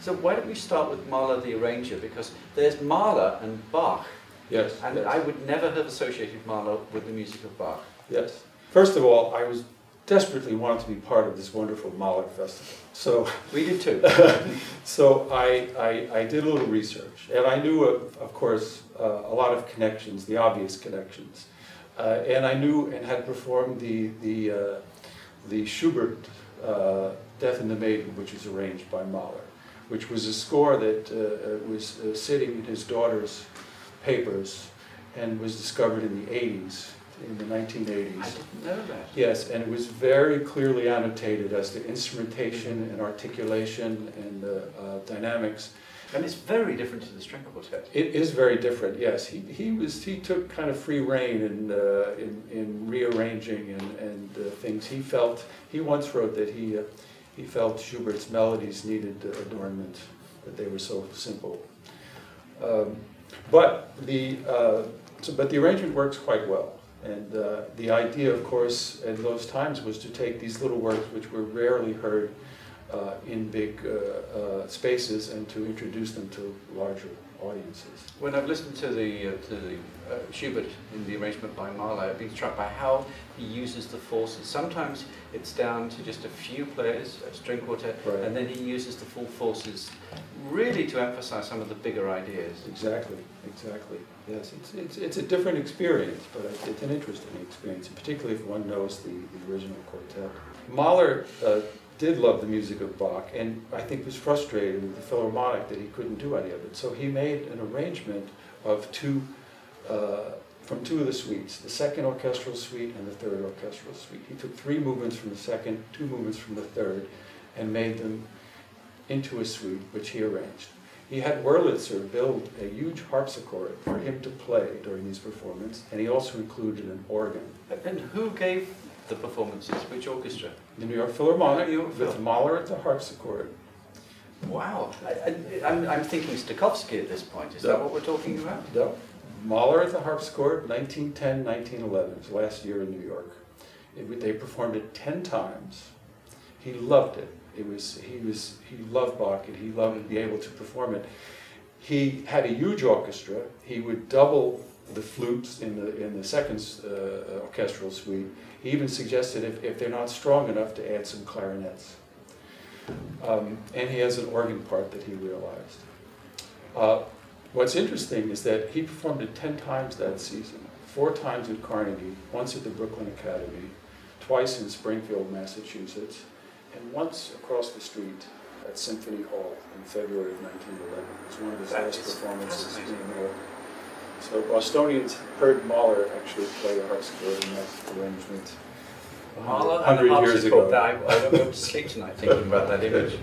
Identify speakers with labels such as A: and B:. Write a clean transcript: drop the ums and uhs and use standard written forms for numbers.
A: So why don't we start with Mahler the arranger, because there's Mahler and Bach.
B: Yes.
A: And
B: yes.
A: I would never have associated Mahler with the music of Bach.
B: Yes. First of all, I was desperately wanted to be part of this wonderful Mahler festival. So
A: we did too.
B: So I did a little research, and I knew, of course, a lot of connections, the obvious connections, and I knew and had performed the Schubert Death in the Maiden, which was arranged by Mahler, which was a score that was sitting in his daughter's papers and was discovered in the 80s. In the 1980s.
A: I didn't know that.
B: Yes, and it was very clearly annotated as to instrumentation and articulation and dynamics.
A: And it's very different to the string quartet.
B: It is very different. Yes, he took kind of free rein in rearranging and things. He once wrote that he felt Schubert's melodies needed adornment, that they were so simple. But the arrangement works quite well. And the idea, of course, in those times was to take these little works which were rarely heard in big spaces and to introduce them to larger audiences.
A: When I've listened to the Schubert in the arrangement by Mahler, I've been struck by how he uses the forces. Sometimes it's down to just a few players, a string quartet,
B: right.
A: And then he uses the full forces really to emphasize some of the bigger ideas.
B: Exactly, exactly. Yes, it's a different experience, but it's an interesting experience, particularly if one knows the original quartet. Mahler did love the music of Bach, and I think was frustrated with the Philharmonic that he couldn't do any of it. So he made an arrangement of from two of the suites, the second orchestral suite and the third orchestral suite. He took 3 movements from the second, 2 movements from the third, and made them into a suite, which he arranged. He had Wurlitzer build a huge harpsichord for him to play during these performances, and he also included an organ.
A: And who gave the performances? Which orchestra?
B: The New York Philharmonic,
A: New York Phil.
B: with Mahler at the harpsichord.
A: Wow. I'm thinking Stokowski at this point. Is that what we're talking about?
B: No. Mahler at the harpsichord, 1910, 1911, his last year in New York. They performed it 10 times. He loved it. He loved Bach, and he loved to be able to perform it. He had a huge orchestra. He would double the flutes in the second orchestral suite. He even suggested if they're not strong enough to add some clarinets. And he has an organ part that he realized. What's interesting is that he performed it 10 times that season, 4 times at Carnegie, once at the Brooklyn Academy, twice in Springfield, Massachusetts, and once across the street at Symphony Hall in February of 1911. It was one of his last performances in New York. So Bostonians heard Mahler actually play a harpsichord in that arrangement
A: Mahler and
B: 100 years ago.
A: I won't go to sleep tonight thinking about that image.